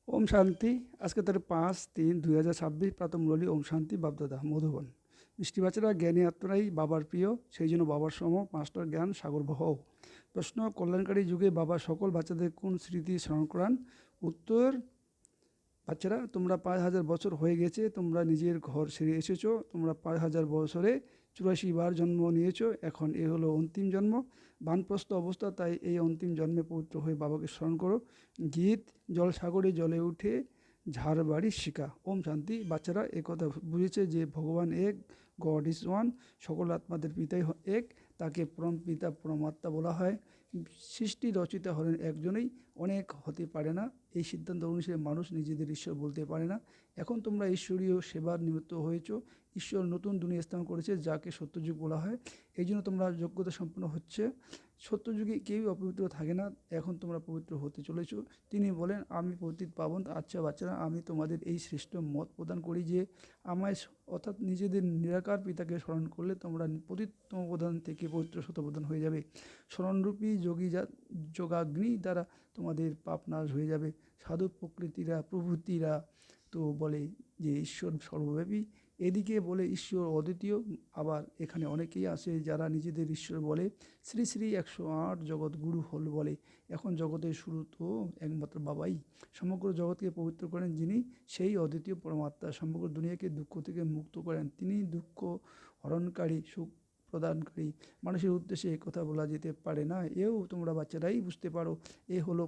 ওম শান্তি। আজকে তারিখ 5-3-2026 প্রাতঃ মুরলী। ওম শান্তি। বাপদাদা মধুবন। মিষ্টি বাচ্চারা জ্ঞানী আত্মারাই বাবার প্রিয়, সেই জন্য বাবার সম মাস্টার জ্ঞান সাগর হও। প্রশ্ন: কল্যাণকারী যুগে বাবা সকল বাচ্চাদের কোন স্মৃতি স্মরণ করান? উত্তর: বাচ্চারা, তোমরা 5,000 বছর হয়ে গেছে, তোমরা নিজের ঘর ছেড়ে এসেছো, তোমরা 5,000 বছরে 84 বার জন্ম নিয়েছো, এখন এ হলো অন্তিম জন্ম, বানপ্রস্থ অবস্থা। তাই এই অন্তিম জন্মে পবিত্র হয়ে বাবাকে স্মরণ করো। গীত: জল সাগরে জলে উঠে ঝাড়বাড়ির শিকা। ওম শান্তি। বাচ্চারা একথা বুঝেছে যে ভগবান এক, গড ইজ ওয়ান, সকল আত্মাদের পিতাই এক, তাকে পরম পিতা পরমাত্মা বলা হয়। সৃষ্টি রচিতা হলেন একজনেই, অনেক হতে পারে না। এই সিদ্ধান্ত অনুসারে মানুষ নিজেদের ঈশ্বর বলতে পারে না। এখন তোমরা ঈশ্বরীয় সেবার নিমিত্ত হয়েছ। ঈশ্বর নতুন দুনিয়া স্থাপন করেছে, যাকে সত্যযুগ বলা হয়। এই জন্য তোমরা যোগ্যতা সম্পন্ন হচ্ছে। সত্যযুগে কেউই অপবিত্র থাকে না, এখন তোমরা পবিত্র হতে চলেছ। তিনি বলেন, আমি পতিত পাবন। আচ্ছা বাচ্চারা, আমি তোমাদের এই শ্রেষ্ঠ মত প্রদান করি যে আমায় অর্থাৎ নিজেদের নিরাকার পিতাকে স্মরণ করলে তোমরা পতিততম প্রধান থেকে পবিত্র শতপ্রধান হয়ে যাবে। স্মরণরূপী যোগাগ্নি দ্বারা তোমাদের পাপ নাশ হয়ে যাবে। সাধু প্রকৃতিরা প্রভৃতিরা তো বলে যে ঈশ্বর সর্বব্যাপী, এদিকে বলে ঈশ্বর অদ্বিতীয়। আবার এখানে অনেকেই আসে যারা নিজেদের ঈশ্বর বলে। শ্রী শ্রী 108 জগৎগুরু হল বলে। এখন জগতের শুরু তো একমাত্র বাবাই। সমগ্র জগৎকে পবিত্র করেন যিনি, সেই অদ্বিতীয় পরমাত্মা। সমগ্র দুনিয়াকে দুঃখ থেকে মুক্ত করেন তিনি, দুঃখ হরণকারী, সুখ প্রদানকারী। মানুষের উদ্দেশ্যে কথা বলা যেতে পারে না, এও তোমরা বাচ্চারাই বুঝতে পারো। এ হলো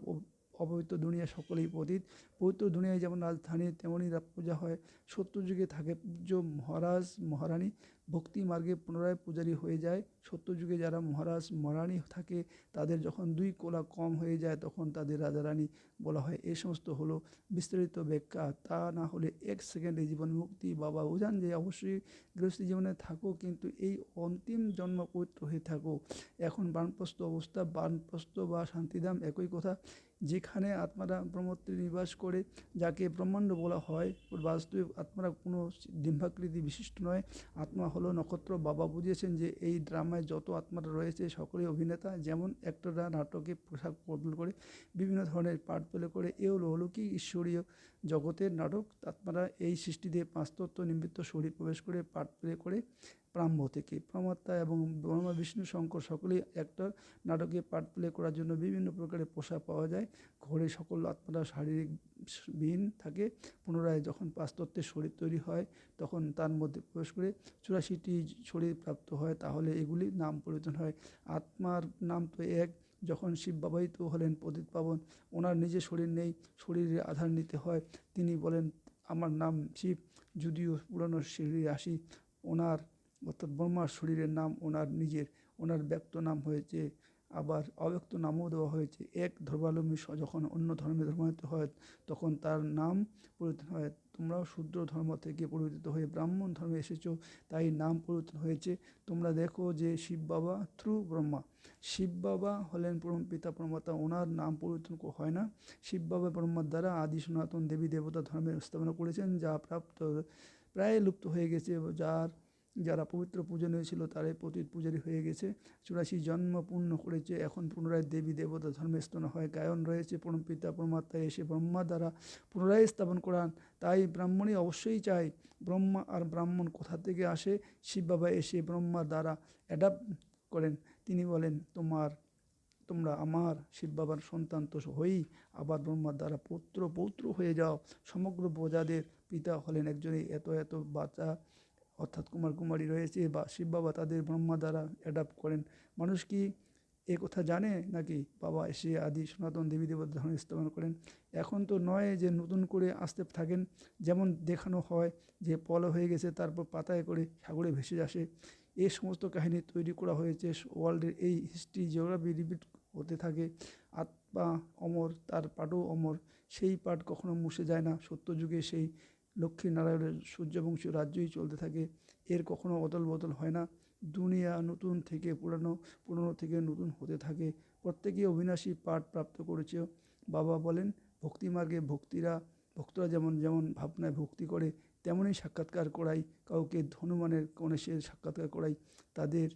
অপবিত্র দুনিয়া সকলেই পতিত। পবিত্র দুনিয়ায় যেমন রাজধানী তেমনই পূজা হয়। সত্যযুগে থাকে পূজ্য মহারাজ মহারানী, ভক্তি মার্গে পুনরায় পূজারী হয়ে যায়। সত্যযুগে যারা মহারাজ মহারানী থাকে, তাদের যখন 2 কোলা কম হয়ে যায় তখন তাদের রাজারানী বলা হয়। এই সমস্ত হলো বিস্তারিত ব্যাখ্যা। তা না হলে 1 সেকেন্ডে জীবন মুক্তি। বাবা বোঝান যে অবশ্যই গৃহস্থী জীবনে থাকো, কিন্তু এই অন্তিম জন্ম পবিত্র হয়ে থাকো। এখন বানপ্রস্থ অবস্থা, বানপ্রস্থ বা শান্তিধাম একই কথা, যেখানে আত্মারা ব্রহ্মত্বে নিবাস করে, যাকে ব্রহ্মাণ্ড বলা হয়। বাস্তবিক আত্মারা কোনো ডিম্বাকৃতি বিশিষ্ট নয়, আত্মা হলো নক্ষত্র। বাবা বুঝিয়েছেন যে এই ড্রামায় যত আত্মারা রয়েছে সকলেই অভিনেতা। যেমন অ্যাক্টররা নাটকে পোশাক বদল করে বিভিন্ন ধরনের পাঠ প্লে করে, এ হলো অলৌকিক ঈশ্বরীয় জগতের নাটক। আত্মারা এই সৃষ্টিতে 5 তত্ত্ব নিমিত্ত শরীর প্রবেশ করে পাঠ প্লে করে প্রাম্ভ থেকে। পরমাত্মা এবং ব্রহ্মা বিষ্ণু শঙ্কর সকলেই একটা নাটকে পার্ট প্লে করার জন্য বিভিন্ন প্রকারের পোশাক পাওয়া যায়। ঘরে সকল আত্মারা শারীরিক বিহীন থাকে। পুনরায় যখন 5 তত্ত্বের শরীর তৈরি হয়, তখন তার মধ্যে প্রবেশ করে 84টি শরীর প্রাপ্ত হয়। তাহলে এগুলি নাম পরিবর্তন হয়। আত্মার নাম তো এক। যখন শিব বাবাই তো হলেন পতিত পাবন, ওনার নিজের শরীর নেই, শরীরের আধার নিতে হয়। তিনি বলেন, আমার নাম শিব, যদিও পুরানো শরীরে আসি। ওনার অর্থাৎ ব্রহ্মার শরীরের নাম ওনার নিজের, ওনার ব্যক্ত নাম হয়েছে, আবার অব্যক্ত নামও দেওয়া হয়েছে। এক ধর্মাবলম্বী যখন অন্য ধর্মে ধর্মান্তরিত হয়, তখন তার নাম পরিবর্তন হয়। তোমরাও শূদ্র ধর্ম থেকে পরিবর্তিত হয়ে ব্রাহ্মণ ধর্মে এসেছো, তাই নাম পরিবর্তন হয়েছে। তোমরা দেখো যে শিব বাবা থ্রু ব্রহ্মা, শিব বাবা হলেন পরম পিতা পরমাত্মা, ওনার নাম পরিবর্তন হয় না। শিব বাবা ব্রহ্মার দ্বারা আদি সনাতন দেবী দেবতা ধর্মের স্থাপনা করেছেন, যা প্রাপ্ত প্রায় লুপ্ত হয়ে গেছে। যারা পবিত্র পূজনীয় ছিল তারাই পতিত পূজারী হয়ে গেছে। 84 জন্ম পূর্ণ করেছে, এখন পুনরায় দেবী দেবতা ধর্মে স্থাপন হয়। গায়ন রয়েছে, পরম পিতা পরমাত্মা এসে ব্রহ্মা দ্বারা পুনরায় স্থাপন করান। তাই ব্রাহ্মণই অবশ্যই চাই। ব্রহ্মা আর ব্রাহ্মণ কোথা থেকে আসে? শিব বাবা এসে ব্রহ্মার দ্বারা অ্যাডাপ্ট করেন। তিনি বলেন, তোমরা আমার শিব বাবার সন্তান তো হয়েই আবার ব্রহ্মার দ্বারা পৌত্র হয়ে যাও। সমগ্র প্রজাদের পিতা হলেন একজনই। এত এত বাচ্চা অর্থাৎ কুমার কুমারী রয়েছে, বা শিব বাবা তাদের ব্রহ্মা দ্বারা অ্যাডাপ্ট করেন। মানুষ কি এ কথা জানে নাকি? বাবা এসে আদি সনাতন দেবী দেবতা ধর্ম স্থাপন করেন। এখন তো নয় যে নতুন করে আসতে থাকেন, যেমন দেখানো হয় যে পল হয়ে গেছে, তারপর পাতায় করে সাগরে ভেসে আসে। এই সমস্ত কাহিনী তৈরি করা হয়েছে। ওয়ার্ল্ডের এই হিস্ট্রি জিওগ্রাফি রিপিট হতে থাকে। আত্মা অমর, তার পাঠও অমর, সেই পাঠ কখনো মুছে যায় না। সত্যযুগে সেই লক্ষ্মীনারায়ণের সূর্যবংশী রাজ্যই চলতে থাকে, এর কখনো অদল বদল হয় না। দুনিয়া নতুন থেকে পুরানো, পুরনো থেকে নতুন হতে থাকে। প্রত্যেকে অবিনাশী পাঠ প্রাপ্ত করেছে। বাবা বলেন, ভক্তিমার্গে ভক্তরা যেমন যেমন ভাবনায় ভক্তি করে, তেমনই সাক্ষাৎকার করাই। কাউকে হনুমানের গণেশের সাক্ষাৎকার করাই, তাদের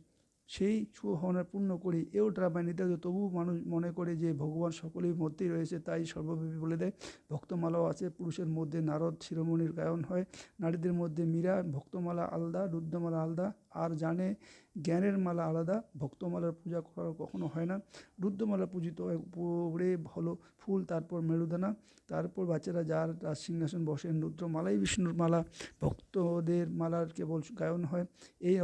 সেই সুভাবনা পূর্ণ করি এও ট্রাপায় নির্ধারিত, তবু মানুষ মনে করে যে ভগবান সকলের মধ্যেই রয়েছে, তাই সর্বব্যাপী বলে দেয়। ভক্তমালাও আছে, পুরুষের মধ্যে নারদ শিরোমণির গায়ন হয়, নারীদের মধ্যে মীরা। ভক্তমালা আলাদা, রুদ্রমালা আলাদা, আর জানে জ্ঞানের মালা আলাদা। ভক্তমালার পূজা করা কখনো হয় না, রুদ্রমালা পূজিত হয়। উপরে হলো ফুল, তারপর মেরুদানা, তারপর বাচ্চারা যার রাজ সিংহাসন বসেন। রুদ্রমালাই বিষ্ণুর মালা, ভক্তদের মালার কেবল গায়ন হয়। এই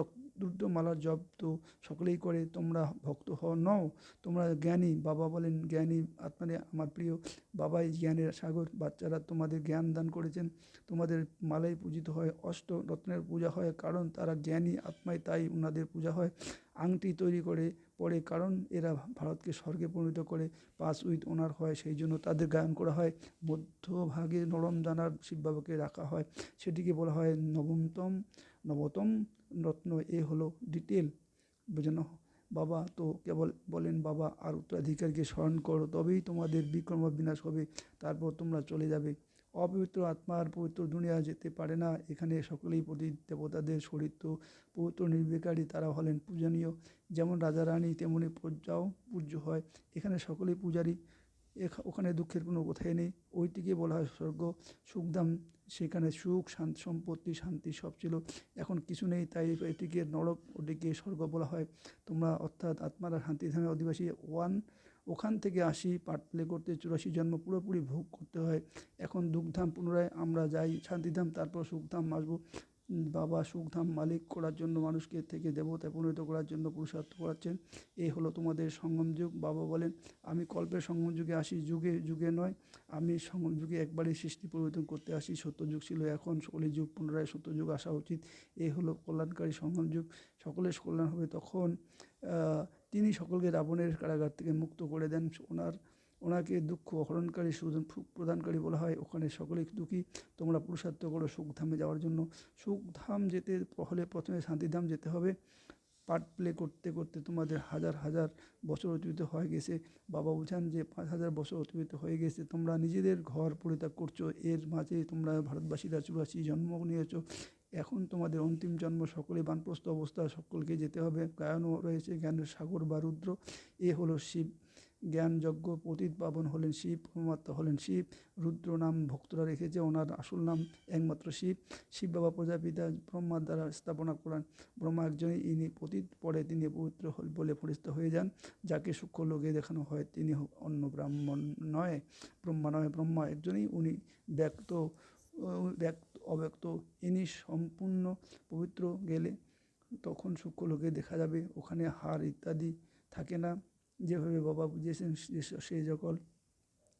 রুদ্রমালার জপ তো সকলেই করে, তোমরা ভক্ত নও, তোমরা জ্ঞানী। বাবা বলেন জ্ঞানী আত্মারে আমার প্রিয়, বাবাই জ্ঞানের সাগর। বাচ্চারা তোমাদের জ্ঞান দান করেছেন, তোমাদের মালাই পূজিত হয়। অষ্ট রত্নের পূজা হয়, কারণ তারা জ্ঞানী আত্মায়, তাই ওনাদের পূজা হয়। আংটি তৈরি করে পড়ে, কারণ এরা ভারতকে স্বর্গে পরিণত করে। পাস উইথ ওনার হয়, সেই জন্য তাদের গায়ন করা হয়। মধ্যভাগে নরম দানার শিব বাবাকে রাখা হয়, সেটিকে বলা হয় নবতম রত্ন। এ হলো ডিটেল বোঝানো। বাবা তো কেবল বলেন বাবা আর উত্তরাধিকারীকে স্মরণ করো, তবেই তোমাদের বিক্রম বিনাশ হবে, তারপর তোমরা চলে যাবে। অপবিত্র আত্মার পবিত্র দুনিয়া যেতে পারে না। এখানে সকলেই প্রতি দেবতাদের শরীর তো পবিত্র নির্বিকারী, তারা হলেন পূজনীয়। যেমন রাজা রানী তেমনি প্রজাও পূজ্য হয়। এখানে সকলেই পূজারী, ওখানে দুঃখের কোনো কথাই নেই। ওইটিকে বলা হয় স্বর্গ, সুখধাম। সেখানে সুখ, শান্তি, সম্পত্তি, শান্তি সব ছিল, এখন কিছু নেই, তাই এটিকে নরক, ওটিকে স্বর্গ বলা হয়। তোমরা অর্থাৎ আত্মারা শান্তিধামের অধিবাসী। ওখান থেকে আসি পাঠ প্লে করতে, 84 জন্ম পুরোপুরি ভোগ করতে হয়। এখন দুঃখধাম, পুনরায় আমরা যাই শান্তিধাম, তারপর সুখধাম আসবো। বাবা সুখধাম মালিক করার জন্য মানুষকে থেকে দেবতায় পরিণত করার জন্য পুরুষার্থ করাচ্ছেন। এই হলো তোমাদের সঙ্গম যুগ। বাবা বলেন আমি কল্পের সঙ্গম যুগে আসি, যুগে যুগে নয়। আমি সঙ্গম যুগে একবারই সৃষ্টি পরিবর্তন করতে আসি। সত্যযুগ ছিল, এখন কলিযুগ, পুনরায় সত্যযুগ আসা উচিত। এই হলো কল্যাণকারী সঙ্গম যুগ, সকলের কল্যাণ হবে তখন। তিনি সকলকে রাবণের কারাগার থেকে মুক্ত করে দেন। ওনাকে দুঃখ হরণকারী, সুখ প্রদানকারী বলা হয়। ওখানে সকলেই দুঃখী। তোমরা পুরুষার্থ করো সুখধামে যাওয়ার জন্য। সুখধাম যেতে হলে প্রথমে শান্তিধাম যেতে হবে। পার্ট প্লে করতে করতে তোমাদের হাজার হাজার বছর অতিবাহিত হয়ে গেছে। বাবা বোঝান যে 5000 বছর অতিবাহিত হয়ে গেছে, তোমরা নিজেদের ঘর পরিত্যাগ করছো। এর মাঝে তোমরা ভারতবাসীরা 84 জন্ম নিয়েছো, এখন তোমাদের অন্তিম জন্ম। সকলে বানপ্রস্থ অবস্থা, সকলকে যেতে হবে। গায়নও রয়েছে জ্ঞানের সাগর বা রুদ্র। এ হলো শিব জ্ঞানযজ্ঞ। পতিত পাবন হলেন শিব, পরমাত্মা হলেন শিব। রুদ্র নাম ভক্তরা রেখেছে, ওনার আসল নাম একমাত্র শিব। শিব বাবা প্রজাপিতা ব্রহ্মার দ্বারা স্থাপনা করান। ব্রহ্মা একজনই, ইনি পতিত, পরে তিনি পবিত্র বলে পরিচিত হয়ে যান। যাকে সূক্ষ্ম লোকে দেখানো হয় তিনি অন্য ব্রাহ্মণ নয়, ব্রহ্মা নয়, ব্রহ্মা একজনই, উনি ব্যক্ত অব্যক্ত। ইনি সম্পূর্ণ পবিত্র। গেলে তখন সূক্ষ্ম লোকে দেখা যাবে, ওখানে হাড় ইত্যাদি থাকে না। যেভাবে বাবা বুঝিয়েছেন, সেই সকল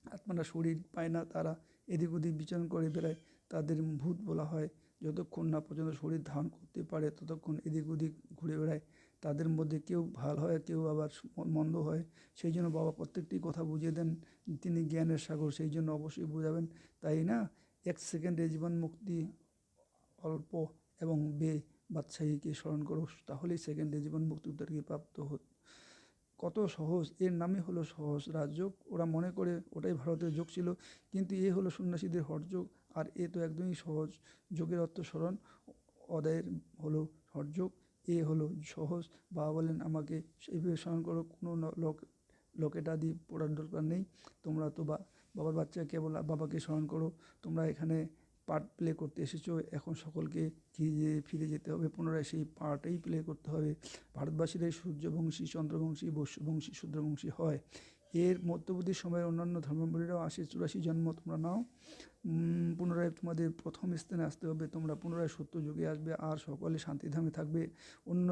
আত্মারা শরীর পায় না, তারা এদিক ওদিক বিচরণ করে বেড়ায়, তাদের ভূত বলা হয়। যতক্ষণ না পর্যন্ত শরীর ধারণ করতে পারে ততক্ষণ এদিক ওদিক ঘুরে বেড়ায়। তাদের মধ্যে কেউ ভালো হয়, কেউ আবার মন্দ হয়। সেই জন্য বাবা প্রত্যেকটি কথা বুঝিয়ে দেন, তিনি জ্ঞানের সাগর, সেই জন্য অবশ্যই বোঝাবেন। তাই না, 1 সেকেন্ডে জীবন মুক্তি অল্প, এবং বাদশাহীকে স্মরণ করো, তাহলেই সেকেন্ডে জীবন মুক্তি উদ্ধারকে প্রাপ্ত কত সহজ। এর নামই হলো সহজ রাজযোগ। ওরা মনে করে ওটাই ভারতের যোগ ছিল, কিন্তু এ হলো সন্ন্যাসীদের হঠযোগ। আর এ তো একদমই সহজ। যোগের অর্থ স্মরণ, অদায়ের হলো হঠযোগ, এ হলো সহজ। বাবা বলেন আমাকে সেইভাবে স্মরণ করো, কোনো লকেটাদি পড়ার দরকার নেই। তোমরা তো বাবার বাচ্চা, কেবল বাবাকে স্মরণ করো। তোমরা এখানে পার্ট প্লে করতে এসেছো, এখন সকলকে ফিরে যেতে হবে, পুনরায় সেই পার্টেই প্লে করতে হবে। ভারতবাসীরাই সূর্যবংশী, চন্দ্রবংশী, বৈশ্যবংশী, শূদ্রবংশী হয়। এর মধ্যবর্তী সময়ে অন্যান্য ধর্মাবলীরাও আসে। 84 জন্ম তোমরা নাও, পুনরায় তোমাদের প্রথম স্থানে আসতে হবে। তোমরা পুনরায় সত্য যুগে আসবে, আর সকলে শান্তিধামে থাকবে। অন্য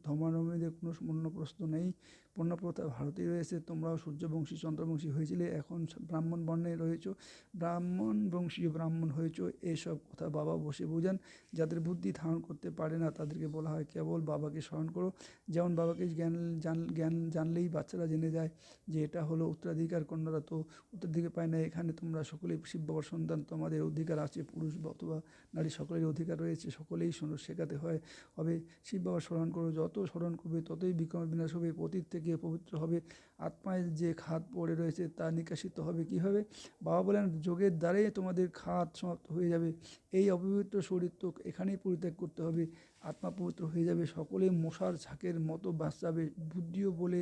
ধর্মাবলম্বীদের কোনো অন্য প্রশ্ন নেই। পূর্ণপ্রথা ভারতেই রয়েছে। তোমরাও সূর্যবংশী, চন্দ্রবংশী হয়েছিলে, এখন ব্রাহ্মণ বর্ণে রয়েছ, ব্রাহ্মণ বংশীয় ব্রাহ্মণ হয়েছ। এইসব কথা বাবা বসে বোঝান। যাদের বুদ্ধি ধারণ করতে পারে না তাদেরকে বলা হয় কেবল বাবাকে স্মরণ করো। যেমন বাবাকে জ্ঞান জানলেই বাচ্চারা জেনে যায় যে এটা হলো উত্তরাধিকার, কন্যারা তো উত্তরাধিকার পায় না। এখানে তোমরা সকলেই শিব বাবার সন্তান, তোমাদের অধিকার আছে, পুরুষ অথবা নারী সকলের অধিকার রয়েছে, সকলেই শেখাতে হবে। শিব বাবার স্মরণ করো, যত স্মরণ করবে ততই বিক্রম বিনাশ হবে, পতীত থেকে পবিত্র হবে। আত্মায় যে খাত পড়ে রয়েছে তা নিকাশিত হবে কীভাবে? বাবা বলেন, যোগের দ্বারাই তোমাদের খাত সমাপ্ত হয়ে যাবে। এই অপবিত্র শরীর তো এখানেই পরিত্যাগ করতে হবে। আত্মা পবিত্র হয়ে যাবে, সকলে মশার ঝাঁকের মতো বাঁচাবে। বুদ্ধিও বলে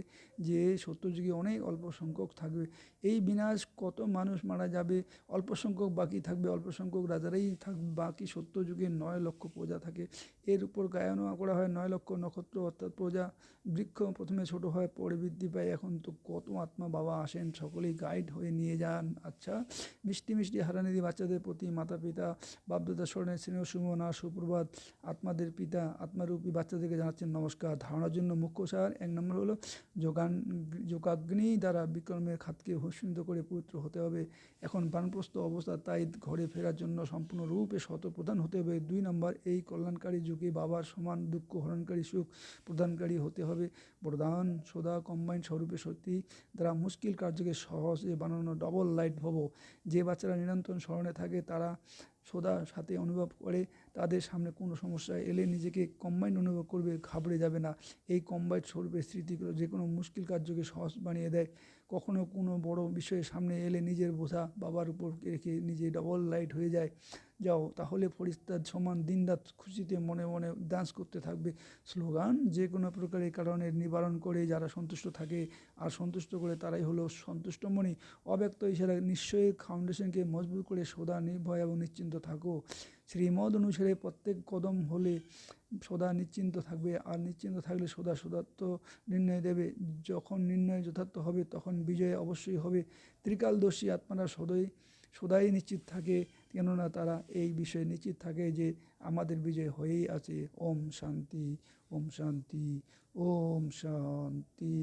যে সত্যযুগে অনেক অল্প সংখ্যক থাকবে। এই বিনাশ কত মানুষ মারা যাবে, অল্প সংখ্যক বাকি থাকবে, অল্প সংখ্যক রাজারাই থাকবে, বাকি সত্যযুগে 9 লক্ষ প্রজা থাকে। এর উপর গায়ন করা হয় 9 লক্ষ নক্ষত্র অর্থাৎ প্রজা। বৃক্ষ প্রথমে ছোট হয়, পরে বৃদ্ধি পায়। এখন তো কত আত্মা বাবা আসেন, সকলেই গাইড হয়ে নিয়ে যান। আচ্ছা, মিষ্টি মিষ্টি হারানিধি বাচ্চাদের প্রতি মাতা পিতা বাপদাদা স্মরণে স্নেহ সুমনা সুপ্রভাত। আত্মাদের পিতা আত্মারূপী বাচ্চাদেরকে জানাচ্ছেন নমস্কার। ধারণার জন্য মুখ্য সার 1 নম্বর হলো যোগাগ্নি দ্বারা বিক্রমের খাতকে ভস্মিত করে পবিত্র হতে হবে। এখন বানপ্রস্থ অবস্থা, তাই ঘরে ফেরার জন্য সম্পূর্ণরূপে প্রধান হতে হবে। 2 নম্বর, এই কল্যাণকারী যুগে বাবার সমান দুঃখ হরণকারী সুখ প্রদানকারী হতে হবে। বরদান সদা কম্বাইন্ড স্বরূপে সত্যি দ্বারা মুশকিল কার্যকে সহজে বানানো ডবল লাইট ভব। যে বাচ্চারা নিরন্তর স্মরণে থাকে তারা সদা সাথে অনুভব করে, তাদের সামনে কোনো সমস্যা এলে নিজেকে কম্বাইন্ড অনুভব করবে, ঘাবড়ে যাবে না। এই কম্বাইন্ড স্বরূপে স্মৃতিগুলো যে কোনো মুশকিল কার্যকে সহজ বানিয়ে দেয়। কখনো কোনো বড় বিষয়ের সামনে এলে নিজের বোঝা বাবার উপর রেখে নিজে ডবল লাইট হয়ে যাও, তাহলে ফরিস্তার সমান দিনরাত খুশিতে মনে মনে ডান্স করতে থাকবে। স্লোগান, যে কোনো প্রকারের কারণের নিবারণ করে যারা সন্তুষ্ট থাকে আর সন্তুষ্ট করে তারাই হলো সন্তুষ্টমণি। অব্যক্ত ইশারা নিশ্চয়ই ফাউন্ডেশনকে মজবুত করে সদা নির্ভয় এবং নিশ্চিন্ত থাকো। শ্রীমদ অনুসারে প্রত্যেক কদম হলে সদা নিশ্চিন্ত থাকবে, আর নিশ্চিন্ত থাকলে সদা সদাত্ম নির্ণয় দেবে। যখন নির্ণয় যথার্থ হবে তখন বিজয় অবশ্যই হবে। ত্রিকালদর্শী আত্মারা সদাই নিশ্চিত থাকে, কেননা তারা এই বিষয়ে নিশ্চিত থাকে যে আমাদের বিজয় হয়েই আছে। ওম শান্তি, ওম শান্তি, ওম শান্তি।